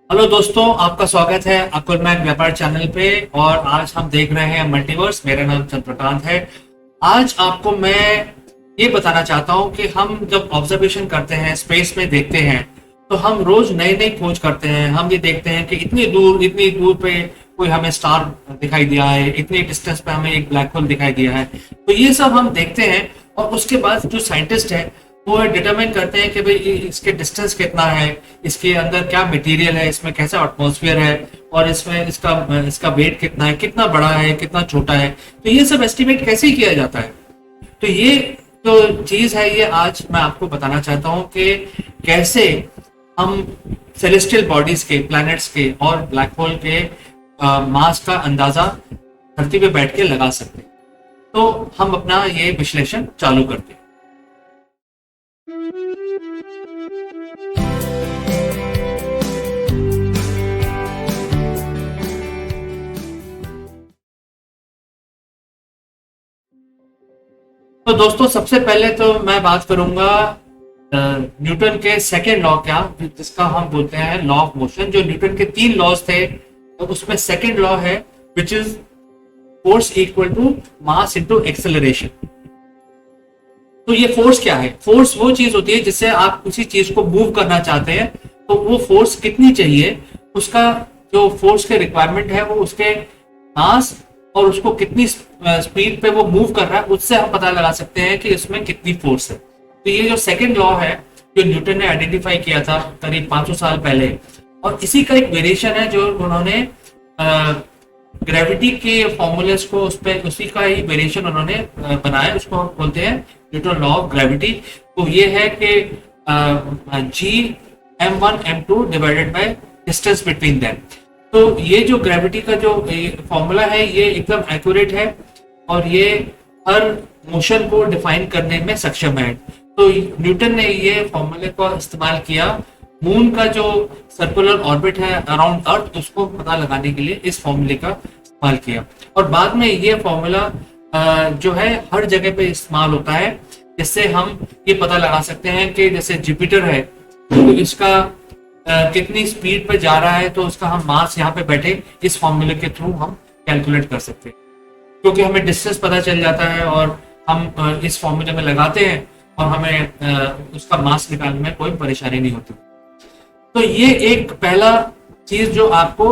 Hello दोस्तों, आपका स्वागत है अकुल मैन व्यापार चैनल पे। और आज हम देख रहे हैं मल्टीवर्स। मेरा नाम चंद्रकांत है। आज आपको मैं ये बताना चाहता हूँ कि हम जब ऑब्जर्वेशन करते हैं, स्पेस में देखते हैं, तो हम रोज नई नई खोज करते हैं। हम ये देखते हैं कि इतनी दूर पे कोई हमें स्टार दिखाई दिया है, इतनी डिस्टेंस पे हमें एक ब्लैक होल दिखाई दिया है। तो ये सब हम देखते हैं और उसके बाद जो साइंटिस्ट है वो डिटरमाइन करते हैं कि भाई इसके डिस्टेंस कितना है, इसके अंदर क्या मटेरियल है, इसमें कैसा एटमॉस्फेयर है, और इसमें इसका वेट कितना है, कितना बड़ा है, कितना छोटा है। तो ये सब एस्टिमेट कैसे किया जाता है। तो ये जो चीज है ये आज मैं आपको बताना चाहता हूँ कि कैसे हम सेलेस्टियल बॉडीज के, प्लैनेट्स के और ब्लैक होल के मास का अंदाजा धरती पे बैठ के लगा सकते हैं। तो हम अपना ये विश्लेषण चालू करते हैं। तो दोस्तों, सबसे पहले तो मैं बात करूंगा न्यूटन के सेकेंड लॉ क्या, जिसका हम बोलते हैं लॉ ऑफ मोशन। जो न्यूटन के 3 लॉज थे, तो उसमें सेकेंड लॉ है which is force equal to mass into acceleration. तो ये फोर्स क्या है? फोर्स वो चीज होती है जिससे आप किसी चीज को मूव करना चाहते हैं, तो वो फोर्स कितनी चाहिए, उसका जो फोर्स के रिक्वायरमेंट है वो उसके मास और उसको कितनी स्पीड पे वो मूव कर रहा है, उससे हम पता लगा सकते हैं कि इसमें कितनी फोर्स है। तो ये जो सेकेंड लॉ है जो न्यूटन ने आइडेंटिफाई किया था करीब 500 साल पहले, और इसी का एक वेरिएशन है जो उन्होंने ग्रेविटी के फॉर्मूलेस को उसी का ही वेरिएशन उन्होंने बनाया। उसको हम बोलते हैं न्यूटन लॉ ऑफ ग्रेविटी। तो ये है कि G(m1 m2) divided by distance between them. तो ये जो ग्रेविटी का जो फॉर्मूला है ये एकदम एक्यूरेट है और ये हर मोशन को डिफाइन करने में सक्षम है। तो न्यूटन ने ये फॉर्मूले का इस्तेमाल किया मून का जो सर्कुलर ऑर्बिट है अराउंड अर्थ, उसको पता लगाने के लिए इस फॉर्मूले का इस्तेमाल किया। और बाद में ये फॉर्मूला जो है हर जगह पे इस्तेमाल होता है, जिससे हम ये पता लगा सकते हैं कि जैसे जुपिटर है तो इसका कितनी स्पीड पे जा रहा है, तो उसका हम मास यहाँ पे बैठे इस फॉर्मूले के थ्रू हम कैलकुलेट कर सकते हैं, क्योंकि हमें डिस्टेंस पता चल जाता है और हम इस फॉर्मूले में लगाते हैं और हमें उसका मास निकालने में कोई परेशानी नहीं होती। तो ये एक पहला चीज जो आपको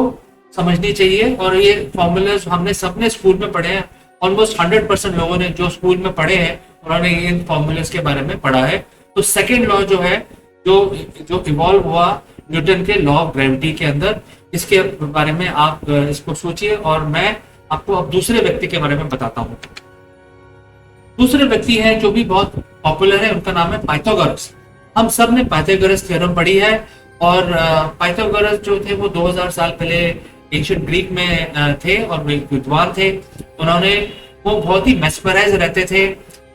समझनी चाहिए। और ये फॉर्मूले हमने सबने स्कूल में पढ़े हैं। ऑलमोस्ट 100% लोगों ने जो स्कूल में पढ़े हैं उन्होंने इन फॉर्मूलेस के बारे में पढ़ा है। तो सेकेंड लॉ जो है जो इवॉल्व हुआ न्यूटन के लॉ ऑफ ग्रेविटी के अंदर, इसके बारे में आप इसको सोचिए और मैं आपको अब दूसरे व्यक्ति के बारे में बताता हूँ। दूसरे व्यक्ति हैं जो भी बहुत पॉपुलर है, उनका नाम है पाइथागोरस। हम सब ने पाइथागोरस थ्योरम पढ़ी है और पाइथागोरस जो थे वो 2000 साल पहले एंशिएंट ग्रीक में थे और वे विद्वान थे। वो बहुत ही मेस्मराइज रहते थे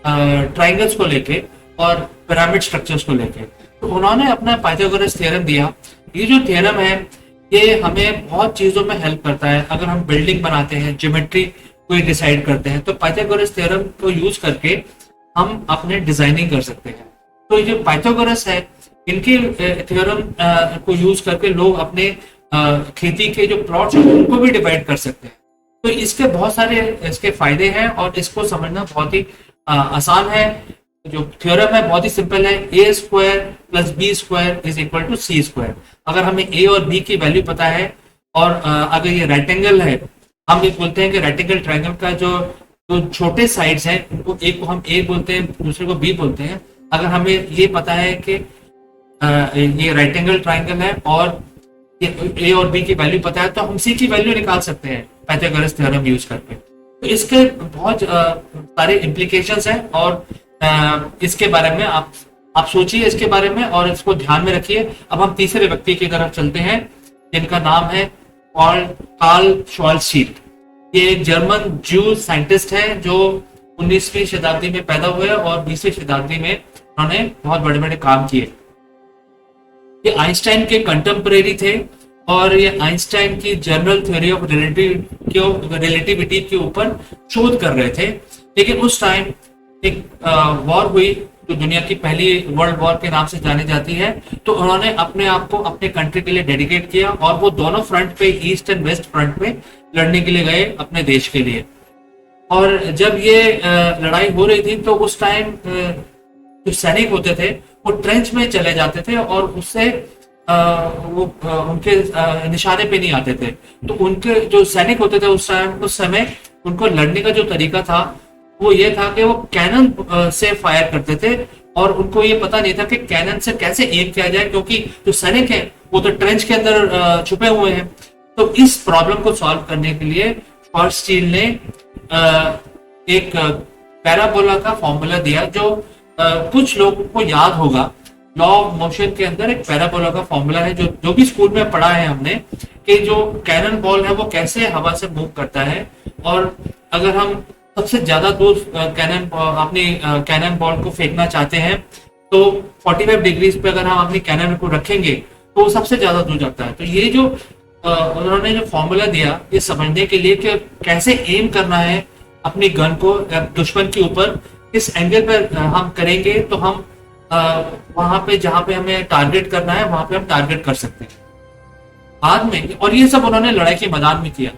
ट्राइंगल्स को लेके और पिरामिड स्ट्रक्चर्स को लेके। तो उन्होंने अपना पाइथागोरस थ्योरम दिया। ये जो थ्योरम है ये हमें बहुत चीजों में हेल्प करता है। अगर हम बिल्डिंग बनाते हैं, ज्योमेट्री कोई डिसाइड करते हैं, तो पाइथागोरस थ्योरम को यूज करके हम अपने डिजाइनिंग कर सकते हैं। तो ये जो पाइथागोरस है, इनके थ्योरम को यूज करके लोग अपने खेती के जो प्लॉट्स हैं उनको भी डिवाइड कर सकते हैं। तो इसके बहुत सारे इसके फायदे हैं और इसको समझना बहुत ही आसान है। जो थ्योरम है बहुत ही सिंपल है, a² + b² = c²। अगर हमें a और b की वैल्यू पता है और अगर ये रेक्टेंगल है, हम ये बोलते हैं कि रेक्टेंगल ट्रायंगल का जो छोटे साइड्स हैं उनको एक को हम a बोलते हैं, दूसरे को b बोलते हैं। अगर हमें ये पता है कि ये रेक्टेंगल ट्रायंगल है और ये a और b की वैल्यू पता है, तो हम c की वैल्यू निकाल सकते हैं पाइथागोरस थ्योरम यूज करके। तो इसके बहुत सारे इम्प्लीकेशंस हैं और इसके बारे में आप सोचिए इसके बारे में और इसको ध्यान में रखिए। अब हम तीसरे व्यक्ति की तरफ चलते हैं जिनका नाम है कार्ल श्वार्ज़शील्ड। ये एक जर्मन ज्यू साइंटिस्ट है जो 19वीं शताब्दी में पैदा हुए और 20वीं शताब्दी में उन्होंने बहुत बड़े बड़े काम किए। ये आइंस्टाइन के कंटेम्परेरी थे और ये आइंस्टाइन की जनरल थ्योरी ऑफ रिलेटिविटी के ऊपर शोध कर रहे थे। लेकिन उस टाइम एक वॉर हुई जो दुनिया की पहली वर्ल्ड वॉर के नाम से जानी जाती है, तो उन्होंने अपने आप को अपने कंट्री के लिए डेडिकेट किया और वो दोनों फ्रंट पे, ईस्ट एंड वेस्ट फ्रंट पे लड़ने के लिए गए अपने देश के लिए। और जब ये लड़ाई हो रही थी तो उस टाइम जो सैनिक होते थे वो ट्रेंच में चले जाते थे और उससे उनके निशाने पे नहीं आते थे। तो उनके जो सैनिक होते थे उस समय उनको लड़ने का जो तरीका था वो ये था कि वो कैनन से फायर करते थे और उनको ये पता नहीं था कि कैनन से कैसे एम किया जाए, क्योंकि जो सैनिक है वो तो ट्रेंच के अंदर छुपे हुए हैं। तो इस प्रॉब्लम को सॉल्व करने के लिए श्वार्ज़शील्ड ने एक पैराबोला का फॉर्मूला दिया, जो कुछ लोगों को याद होगा। लॉ ऑफ मोशन के अंदर एक पैराबोला का फॉर्मूला है जो भी स्कूल में पढ़ा है हमने, कि जो कैनन बॉल है वो कैसे हवा से मूव करता है, और अगर हम सबसे ज्यादा दूर अपनी कैनन बॉल को फेंकना चाहते हैं तो 45 डिग्रीज पे अगर हम अपनी कैनन को रखेंगे तो वो सबसे ज्यादा दूर जाता है। तो ये जो उन्होंने जो फॉर्मूला दिया ये समझने के लिए कि कैसे एम करना है अपनी गन को दुश्मन के ऊपर, किस एंगल पर हम करेंगे तो हम वहां पे जहां पे हमें टारगेट करना है वहां पे हम टारगेट कर सकते हैं बाद में। और ये सब उन्होंने लड़ाई के मैदान में किया।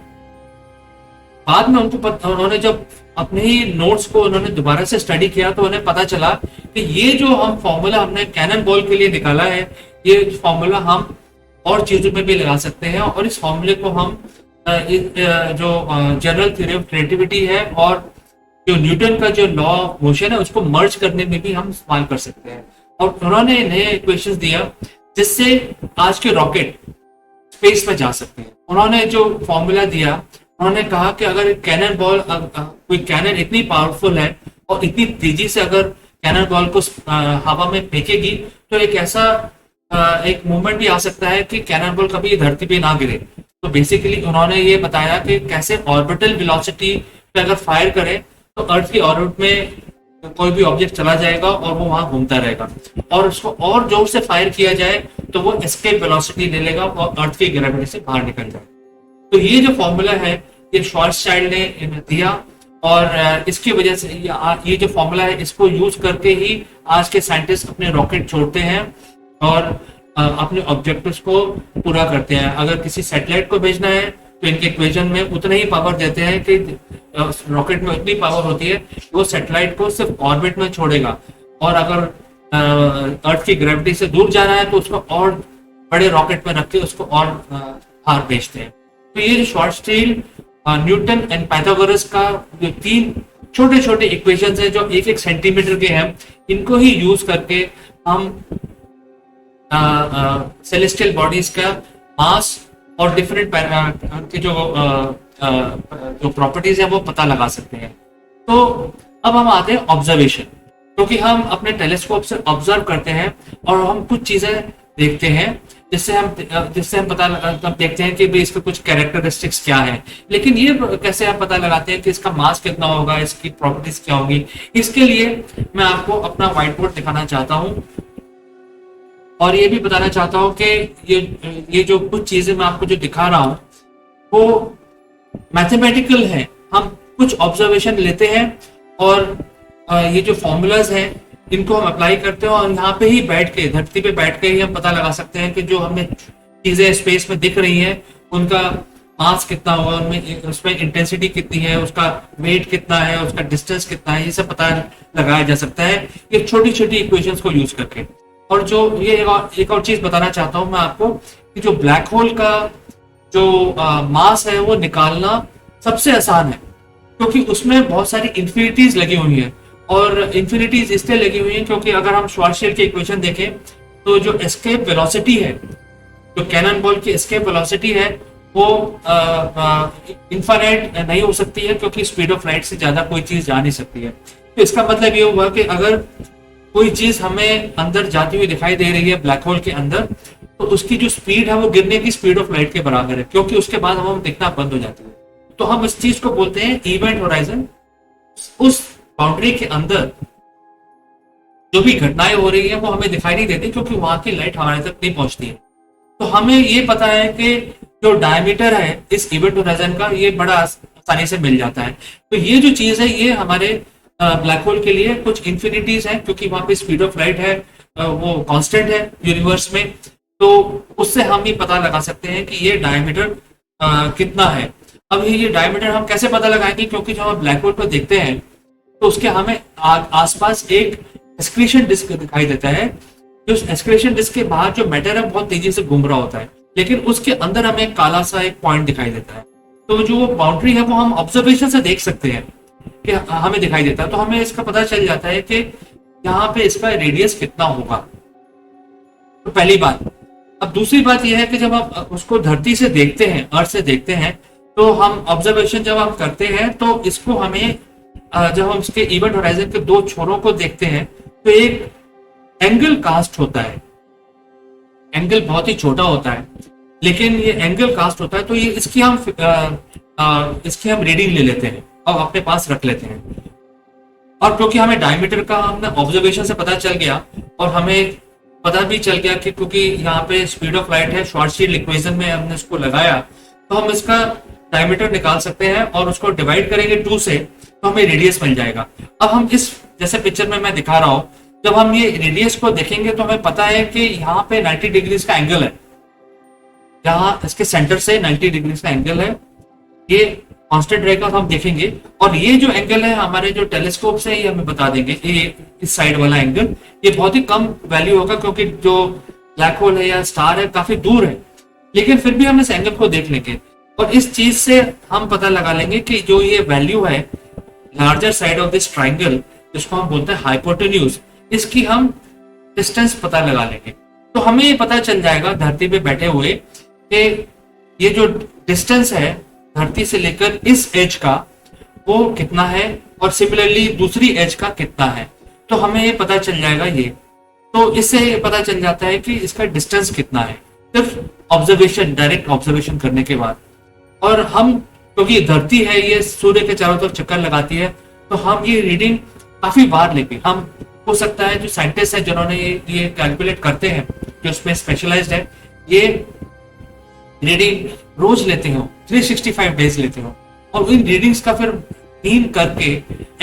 बाद में उन्होंने जब अपने ही नोट्स को उन्होंने दोबारा से स्टडी किया तो उन्हें पता चला कि ये जो हम फॉर्मूला हमने कैनन बॉल के लिए निकाला है, ये फॉर्मूला हम और चीजों में भी लगा सकते हैं, और इस फॉर्मूले को हम जो जनरल थ्योरी ऑफ रिलेटिविटी है और जो न्यूटन का जो लॉ ऑफ मोशन है उसको मर्ज करने में भी हम इस्तेमाल कर सकते हैं। और उन्होंने इन्हें इक्वेशंस दिया जिससे आज के रॉकेट स्पेस में जा सकते हैं। उन्होंने जो फॉर्मूला दिया, उन्होंने कहा कि अगर कैनन बॉल, कोई कैनन इतनी पावरफुल है और इतनी तेजी से अगर कैनन बॉल को हवा में फेंकेगी तो एक ऐसा एक मूवमेंट भी आ सकता है कि कैनन बॉल कभी धरती पे ना गिरे। तो बेसिकली उन्होंने ये बताया कि कैसे ऑर्बिटल वेलोसिटी पे अगर फायर करें तो अर्थ की ऑर्बिट में कोई भी ऑब्जेक्ट चला जाएगा और वो वहां घूमता रहेगा, और उसको और जोर से फायर किया जाए तो वो एस्केप वेलोसिटी ले लेगा और अर्थ की ग्रेविटी से बाहर निकल जाएगा। तो ये जो फॉर्मूला है ये श्वार्ज़शील्ड ने दिया, और इसकी वजह से ये जो फॉर्मूला है इसको यूज करके ही आज के साइंटिस्ट अपने रॉकेट छोड़ते हैं और अपने ऑब्जेक्टिव्स को पूरा करते हैं। अगर किसी सैटेलाइट को भेजना है तो इनके इक्वेशन में उतना ही पावर देते हैं कि रॉकेट में उतनी पावर होती है कि वो सैटेलाइट को सिर्फ ऑर्बिट में छोड़ेगा, और अगर अर्थ की ग्रेविटी से दूर जाना है तो उसको और बड़े रॉकेट में रख के उसको और बाहर भेजते हैं। तो ये जो श्वार्ज़शील्ड, न्यूटन एंड पाइथागोरस का जो 3 छोटे छोटे इक्वेशंस हैं जो 1-1 सेंटीमीटर के हैं, इनको ही यूज करके हम सेलेस्टियल बॉडीज का मास और डिफरेंट के जो प्रॉपर्टीज है वो पता लगा सकते हैं। तो अब हम आते हैं ऑब्जर्वेशन, क्योंकि हम अपने टेलीस्कोप से ऑब्जर्व करते हैं और हम कुछ चीजें देखते हैं जिससे हम पता देखते हैं कि भाई इसके कुछ कैरेक्टरिस्टिक्स क्या है। लेकिन ये कैसे हम पता लगाते हैं कि इसका मास कितना होगा, इसकी प्रॉपर्टीज क्या होगी। इसके लिए मैं आपको अपना व्हाइट बोर्ड दिखाना चाहता हूँ और ये भी बताना चाहता हूँ कि ये जो कुछ चीजें मैं आपको जो दिखा रहा हूँ वो मैथमेटिकल है। हम कुछ ऑब्जर्वेशन लेते हैं और ये जो फॉर्मूलाज हैं इनको हम अप्लाई करते हैं, और यहाँ पे ही बैठ के, धरती पे बैठ के ही हम पता लगा सकते हैं कि जो हमें चीजें स्पेस में दिख रही हैं उनका मास कितना होगा, उनमें उसमें इंटेंसिटी कितनी है, उसका वेट कितना है, उसका डिस्टेंस कितना है, ये सब पता लगाया जा सकता है ये छोटी छोटी इक्वेशंस को यूज करके। और जो ये एक और चीज बताना चाहता हूं मैं आपको कि जो ब्लैक होल का जो मास है वो निकालना सबसे आसान है, क्योंकि उसमें बहुत सारी इंफिनिटीज लगी हुई हैं। और इंफिनिटीज इसलिए लगी हुई हैं क्योंकि अगर हम श्वार्ज़शील्ड की इक्वेशन देखें तो जो एस्केप वेलोसिटी है, जो कैनन बॉल की एस्केप वेलोसिटी है वो इनफाइनाइट नहीं हो सकती है, क्योंकि स्पीड ऑफ लाइट से ज्यादा कोई चीज जा नहीं सकती है। तो इसका मतलब ये हुआ कि अगर कोई चीज हमें अंदर जाती हुई दिखाई दे रही है ब्लैक होल के अंदर, तो उसकी जो स्पीड है वो गिरने की स्पीड ऑफ लाइट के बराबर है, क्योंकि उसके बाद हम दिखना बंद हो जाती है। तो हम इस चीज को बोलते हैं इवेंट होराइजन। उस बाउंड्री के अंदर जो भी घटनाएं हो रही है वो हमें दिखाई नहीं देती, क्योंकि वहां की लाइट हमारे तक नहीं पहुंचती है। तो हमें ये पता है कि जो डायमीटर है इस इवेंट होराइजन का ये बड़ा आसानी से मिल जाता है। तो ये जो चीज है ये हमारे ब्लैक होल के लिए कुछ इंफिनिटीज हैं, क्योंकि वहां पे स्पीड ऑफ लाइट है वो कांस्टेंट है यूनिवर्स में, तो उससे हम ये पता लगा सकते हैं कि ये डायमीटर कितना है। अब ये डायमीटर हम कैसे पता लगाएंगे, क्योंकि जब हम ब्लैक होल को देखते हैं तो उसके हमें आसपास एक एक्सक्रीशन डिस्क दिखाई देता है। जो एक्सक्रीशन डिस्क के बाहर जो मैटर है बहुत तेजी से घूम रहा होता है, लेकिन उसके अंदर हमें एक काला सा एक पॉइंट दिखाई देता है। तो जो वो बाउंड्री है वो हम ऑब्जर्वेशन से देख सकते हैं कि हमें दिखाई देता है, तो हमें इसका पता चल जाता है कि यहाँ पे इसका रेडियस कितना होगा। तो पहली बात। अब दूसरी बात यह है कि जब आप उसको धरती से देखते हैं, अर्थ से देखते हैं, तो हम ऑब्जर्वेशन जब हम करते हैं तो इसको हमें जब हम इसके इवेंट होराइजन के दो छोरों को देखते हैं तो एक एंगल कास्ट होता है। एंगल बहुत ही छोटा होता है, लेकिन ये एंगल कास्ट होता है, तो ये इसकी हम रीडिंग ले लेते हैं और अपने पास रख लेते हैं। और क्योंकि हमें डायमीटर का हमने ऑब्जर्वेशन से पता चल गया और हमें पता भी चल गया कि क्योंकि यहाँ पे स्पीड ऑफ लाइट है, शॉर्टशीट इक्वेशन में हमने इसको लगाया, तो हम इसका डायमीटर निकाल सकते हैं और उसको डिवाइड करेंगे 2 से, तो हमें रेडियस मिल जाएगा। अब हम इस जैसे पिक्चर में मैं दिखा रहा हूं, जब हम ये रेडियस को देखेंगे तो हमें पता है कि यहाँ पे 90 डिग्रीज का एंगल है, जहाँ इसके सेंटर से 90 डिग्रीज का एंगल है, ये कांस्टेंट रहेगा। तो हम देखेंगे और ये जो एंगल है हमारे जो टेलीस्कोप से ये हमें बता देंगे, ये इस साइड वाला एंगल ये बहुत ही कम वैल्यू होगा, क्योंकि जो ब्लैक होल है या स्टार है काफी दूर है, लेकिन फिर भी हम इस एंगल को देख लेंगे और इस चीज से हम पता लगा लेंगे कि जो ये वैल्यू है larger side of this triangle, जिसको हम बोलते हैं हाइपोटेन्यूज, इसकी हम डिस्टेंस पता लगा लेंगे। तो हमें ये पता चल जाएगा धरती पे बैठे हुए कि ये जो डिस्टेंस है धरती से लेकर इस एज का वो कितना है और सिमिलरली दूसरी एज का कितना है, तो हमें ये पता चल जाएगा ये। तो इससे पता चल जाता है कि इसका डिस्टेंस कितना है, सिर्फ ऑब्जर्वेशन, डायरेक्ट ऑब्जर्वेशन करने के बाद। और हम क्योंकि धरती है ये सूर्य के चारों तरफ चक्कर लगाती है, तो हम ये रीडिंग काफी बार लेंगे। हम हो सकता है जो साइंटिस्ट है जिन्होंने ये कैलकुलेट करते हैं, जो उसमें स्पेशलाइज्ड है, ये रीडिंग रोज लेते हो, 365 डेज लेते हो, और इन रीडिंग्स का फिर मीन करके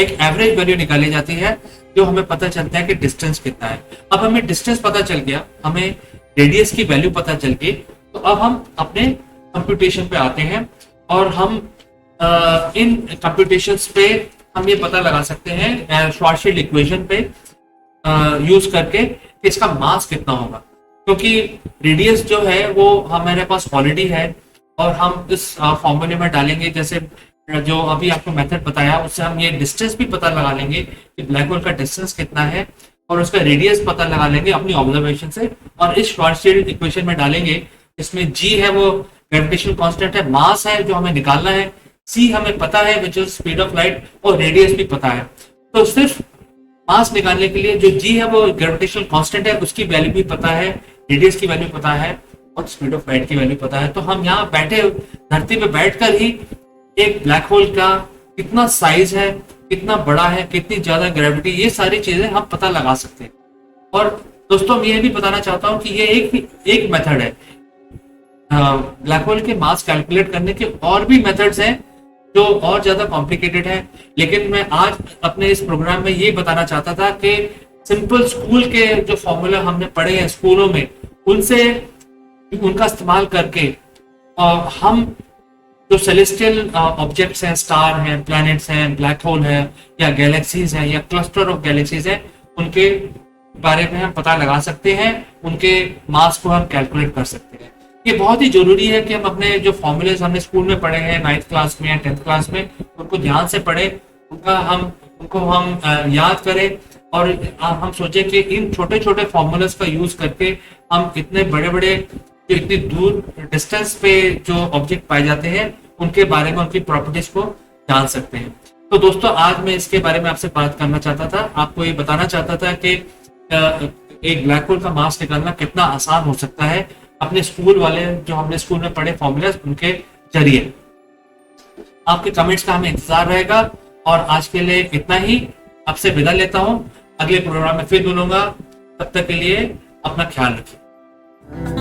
एक एवरेज वैल्यू निकाली जाती है, जो हमें पता चलता है कि डिस्टेंस कितना है। अब हमें डिस्टेंस पता चल गया, हमें रेडियस की वैल्यू पता चल गई, तो अब हम अपने कंप्यूटेशन पे आते हैं और हम इन कंप्यूटेशंस पे हम ये पता लगा सकते हैं शॉर्टशीट इक्वेशन पे यूज करके कि इसका मास कितना होगा, क्योंकि रेडियस जो है वो हमारे पास ऑलरेडी है और हम इस फॉर्मूले में डालेंगे, जैसे जो अभी आपको मेथड बताया उससे हम ये डिस्टेंस भी पता लगा लेंगे कि ब्लैक होल का डिस्टेंस कितना है और उसका रेडियस पता लगा लेंगे अपनी ऑब्जर्वेशन से, और इस शॉर्टशीट इक्वेशन में डालेंगे। इसमें g है वो ग्रेविटेशनल कांस्टेंट है, मास है जो हमें निकालना है, c हमें पता है which is speed of light, और रेडियस भी पता है। तो सिर्फ मास निकालने के लिए जो g है वो ग्रेविटेशनल कांस्टेंट है, उसकी वैल्यू भी पता है, रेडियस की वैल्यू पता है और स्पीड ऑफ लाइट की वैल्यू पता है। तो हम यहाँ बैठे धरती पे बैठकर ही एक ब्लैक होल का कितना साइज है, कितना बड़ा है, कितनी ज्यादा ग्रेविटी, ये सारी चीजें हम पता लगा सकते हैं। और दोस्तों मैं ये भी बताना चाहता हूँ कि ये एक मेथड है, ब्लैक होल के मास कैलकुलेट करने के और भी मेथड्स हैं जो और ज्यादा कॉम्प्लिकेटेड है, लेकिन मैं आज अपने इस प्रोग्राम में ये बताना चाहता था कि सिंपल स्कूल के जो फॉर्मूला हमने पढ़े हैं स्कूलों में, उनसे उनका इस्तेमाल करके हम जो सेलेस्टियल ऑब्जेक्ट्स हैं, स्टार हैं, प्लैनेट्स हैं, ब्लैक होल है या गैलेक्सीज हैं या क्लस्टर ऑफ गैलेक्सीज हैं, उनके बारे में हम पता लगा सकते हैं, उनके मास को हम कैलकुलेट कर सकते हैं। ये बहुत ही जरूरी है कि हम अपने जो फॉर्मूलेज हमने स्कूल में पढ़े हैं 9th क्लास में या 10th क्लास में, उनको ध्यान से पढ़े, उनको हम याद करें और हम सोचें कि इन छोटे छोटे फॉर्मूलेज का यूज करके हम इतने बड़े बड़े इतनी दूर डिस्टेंस पे जो ऑब्जेक्ट पाए जाते हैं उनके बारे में, उनकी प्रॉपर्टीज को जान सकते हैं। तो दोस्तों आज मैं इसके बारे में आपसे बात करना चाहता था, आपको ये बताना चाहता था कि एक ब्लैक होल का मास निकालना कितना आसान हो सकता है अपने स्कूल वाले जो हमने स्कूल में पढ़े फॉर्मूलाज उनके जरिए। आपके कमेंट्स का हमें इंतजार रहेगा और आज के लिए इतना ही, आपसे विदा लेता हूं, अगले प्रोग्राम में फिर मिलूंगा, तब तक के लिए अपना ख्याल रखिए।